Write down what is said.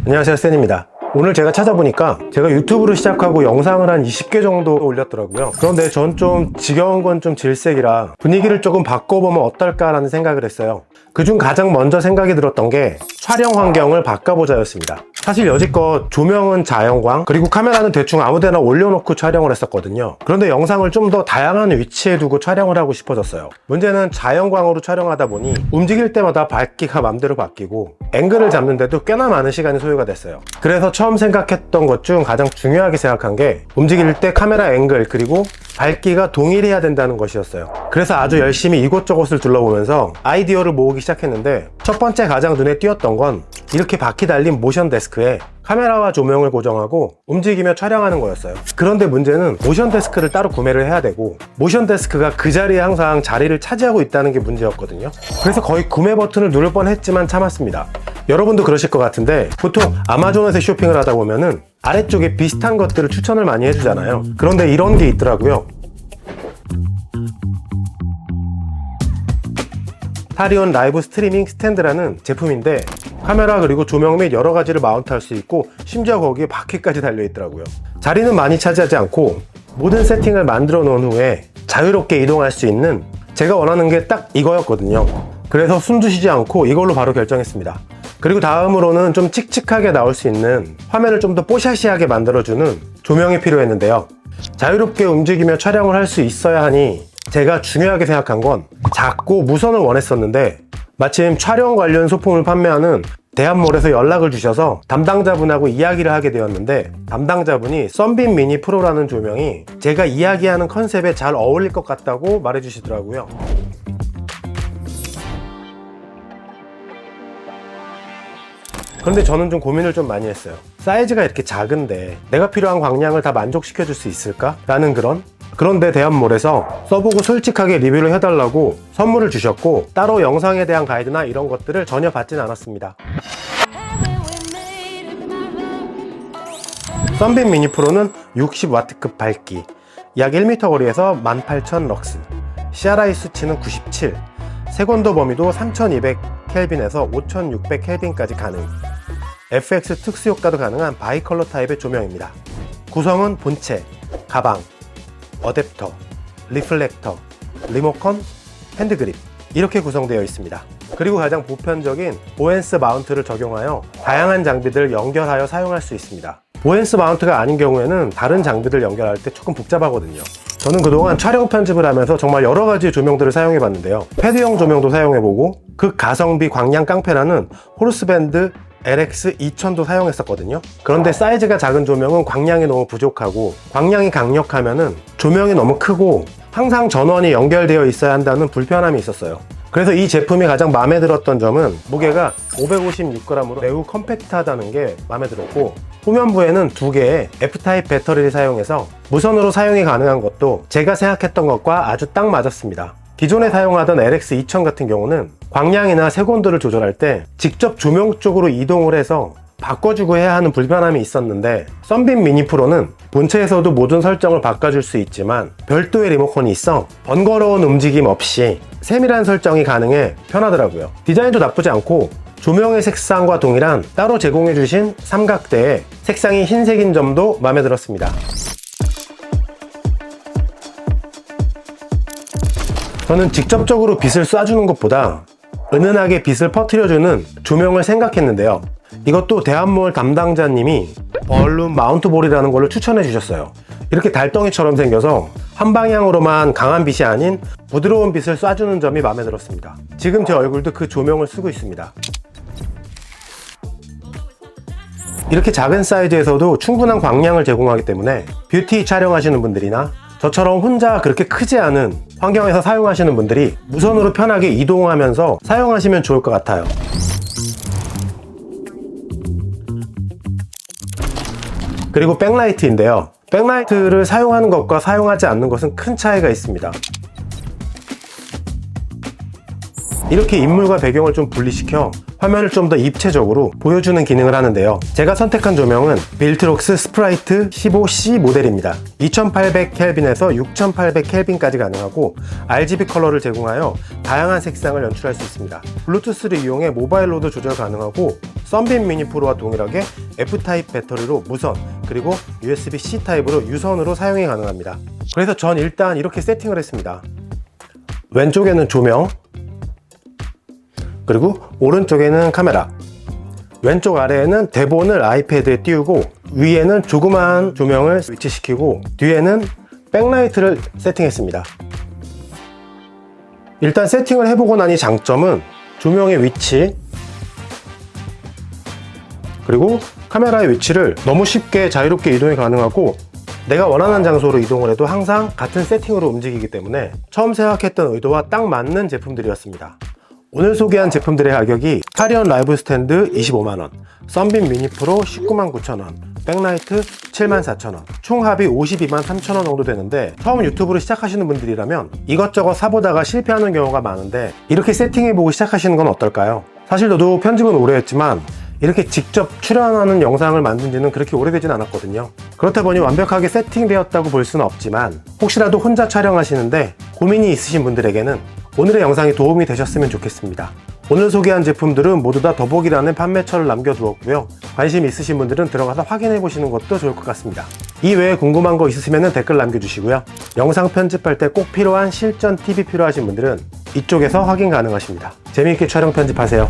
안녕하세요, 센입니다. 오늘 제가 찾아보니까 제가 유튜브를 시작하고 영상을 한 20개 정도 올렸더라고요. 그런데 전 좀 지겨운 건 좀 질색이라 분위기를 조금 바꿔보면 어떨까라는 생각을 했어요. 그중 가장 먼저 생각이 들었던 게 촬영 환경을 바꿔보자였습니다. 사실 여지껏 조명은 자연광, 그리고 카메라는 대충 아무데나 올려놓고 촬영을 했었거든요. 그런데 영상을 좀 더 다양한 위치에 두고 촬영을 하고 싶어졌어요. 문제는 자연광으로 촬영하다 보니 움직일 때마다 밝기가 맘대로 바뀌고 앵글을 잡는데도 꽤나 많은 시간이 소요가 됐어요. 그래서 처음 생각했던 것 중 가장 중요하게 생각한 게 움직일 때 카메라 앵글 그리고 밝기가 동일해야 된다는 것이었어요. 그래서 아주 열심히 이곳저곳을 둘러보면서 아이디어를 모으기 시작했는데, 첫 번째 가장 눈에 띄었던 건 이렇게 바퀴 달린 모션 데스크에 카메라와 조명을 고정하고 움직이며 촬영하는 거였어요. 그런데 문제는 모션 데스크를 따로 구매를 해야 되고 모션 데스크가 그 자리에 항상 자리를 차지하고 있다는 게 문제였거든요. 그래서 거의 구매 버튼을 누를 뻔했지만 참았습니다. 여러분도 그러실 것 같은데, 보통 아마존에서 쇼핑을 하다 보면은 아래쪽에 비슷한 것들을 추천을 많이 해주잖아요. 그런데 이런 게 있더라고요. 타리온 라이브 스트리밍 스탠드라는 제품인데, 카메라 그리고 조명 및 여러 가지를 마운트할 수 있고 심지어 거기에 바퀴까지 달려있더라고요. 자리는 많이 차지하지 않고 모든 세팅을 만들어 놓은 후에 자유롭게 이동할 수 있는, 제가 원하는 게 딱 이거였거든요. 그래서 숨도 쉬지 않고 이걸로 바로 결정했습니다. 그리고 다음으로는 좀 칙칙하게 나올 수 있는, 화면을 좀 더 뽀샤시하게 만들어주는 조명이 필요했는데요. 자유롭게 움직이며 촬영을 할 수 있어야 하니 제가 중요하게 생각한 건 작고 무선을 원했었는데, 마침 촬영 관련 소품을 판매하는 대한몰에서 연락을 주셔서 담당자분하고 이야기를 하게 되었는데, 담당자분이 썬빔 미니 프로라는 조명이 제가 이야기하는 컨셉에 잘 어울릴 것 같다고 말해주시더라고요. 그런데 저는 좀 고민을 좀 많이 했어요. 사이즈가 이렇게 작은데 내가 필요한 광량을 다 만족시켜 줄 수 있을까? 라는 그런데 대한몰에서 써보고 솔직하게 리뷰를 해달라고 선물을 주셨고, 따로 영상에 대한 가이드나 이런 것들을 전혀 받진 않았습니다. 썬빔 미니 프로는 60W급 밝기, 약 1m 거리에서 18,000럭스, CRI 수치는 97, 색온도 범위도 3200켈빈에서 5600켈빈까지 가능, FX 특수 효과도 가능한 바이컬러 타입의 조명입니다. 구성은 본체, 가방, 어댑터, 리플렉터, 리모컨, 핸드그립 이렇게 구성되어 있습니다. 그리고 가장 보편적인 보엔스 마운트를 적용하여 다양한 장비들을 연결하여 사용할 수 있습니다. 보엔스 마운트가 아닌 경우에는 다른 장비들 연결할 때 조금 복잡하거든요. 저는 그동안 촬영 편집을 하면서 정말 여러 가지 조명들을 사용해 봤는데요. 패드형 조명도 사용해보고 극가성비 광량 깡패라는 호르스밴드 LX2000도 사용했었거든요. 그런데 사이즈가 작은 조명은 광량이 너무 부족하고, 광량이 강력하면은 조명이 너무 크고 항상 전원이 연결되어 있어야 한다는 불편함이 있었어요. 그래서 이 제품이 가장 마음에 들었던 점은 무게가 556g으로 매우 컴팩트하다는 게 마음에 들었고, 후면부에는 두 개의 F타입 배터리를 사용해서 무선으로 사용이 가능한 것도 제가 생각했던 것과 아주 딱 맞았습니다. 기존에 사용하던 LX2000 같은 경우는 광량이나 색온도를 조절할 때 직접 조명 쪽으로 이동을 해서 바꿔주고 해야 하는 불편함이 있었는데, 썬빔 미니 프로는 본체에서도 모든 설정을 바꿔줄 수 있지만 별도의 리모컨이 있어 번거로운 움직임 없이 세밀한 설정이 가능해 편하더라고요. 디자인도 나쁘지 않고 조명의 색상과 동일한 따로 제공해주신 삼각대에 색상이 흰색인 점도 마음에 들었습니다. 저는 직접적으로 빛을 쏴주는 것보다 은은하게 빛을 퍼뜨려주는 조명을 생각했는데요. 이것도 대한몰 담당자님이 벌룬 마운트볼이라는 걸로 추천해 주셨어요. 이렇게 달덩이처럼 생겨서 한 방향으로만 강한 빛이 아닌 부드러운 빛을 쏴주는 점이 마음에 들었습니다. 지금 제 얼굴도 그 조명을 쓰고 있습니다. 이렇게 작은 사이즈에서도 충분한 광량을 제공하기 때문에 뷰티 촬영하시는 분들이나 저처럼 혼자 그렇게 크지 않은 환경에서 사용하시는 분들이 무선으로 편하게 이동하면서 사용하시면 좋을 것 같아요. 그리고 백라이트인데요. 백라이트를 사용하는 것과 사용하지 않는 것은 큰 차이가 있습니다. 이렇게 인물과 배경을 좀 분리시켜 화면을 좀 더 입체적으로 보여주는 기능을 하는데요. 제가 선택한 조명은 빌트록스 스프라이트 15C 모델입니다. 2800켈빈에서 6800켈빈까지 가능하고 RGB 컬러를 제공하여 다양한 색상을 연출할 수 있습니다. 블루투스를 이용해 모바일로도 조절 가능하고 썬빔 미니 프로와 동일하게 F타입 배터리로 무선, 그리고 USB-C 타입으로 유선으로 사용이 가능합니다. 그래서 전 일단 이렇게 세팅을 했습니다. 왼쪽에는 조명, 그리고 오른쪽에는 카메라, 왼쪽 아래에는 대본을 아이패드에 띄우고 위에는 조그마한 조명을 위치시키고 뒤에는 백라이트를 세팅했습니다. 일단 세팅을 해보고 나니 장점은 조명의 위치, 그리고 카메라의 위치를 너무 쉽게 자유롭게 이동이 가능하고 내가 원하는 장소로 이동을 해도 항상 같은 세팅으로 움직이기 때문에 처음 생각했던 의도와 딱 맞는 제품들이었습니다. 오늘 소개한 제품들의 가격이 카리온 라이브 스탠드 25만원, 썬빔 미니 프로 199,900원, 백라이트 74,000원, 총 합이 523,000원 정도 되는데 처음 유튜브를 시작하시는 분들이라면 이것저것 사보다가 실패하는 경우가 많은데 이렇게 세팅해보고 시작하시는 건 어떨까요? 사실 저도 편집은 오래 했지만 이렇게 직접 출연하는 영상을 만든 지는 그렇게 오래되진 않았거든요. 그렇다 보니 완벽하게 세팅되었다고 볼 수는 없지만 혹시라도 혼자 촬영하시는데 고민이 있으신 분들에게는 오늘의 영상이 도움이 되셨으면 좋겠습니다. 오늘 소개한 제품들은 모두 다 더보기란에 판매처를 남겨두었고요. 관심 있으신 분들은 들어가서 확인해 보시는 것도 좋을 것 같습니다. 이 외에 궁금한 거 있으시면 댓글 남겨주시고요. 영상 편집할 때 꼭 필요한 실전 팁이 필요하신 분들은 이쪽에서 확인 가능하십니다. 재미있게 촬영 편집하세요.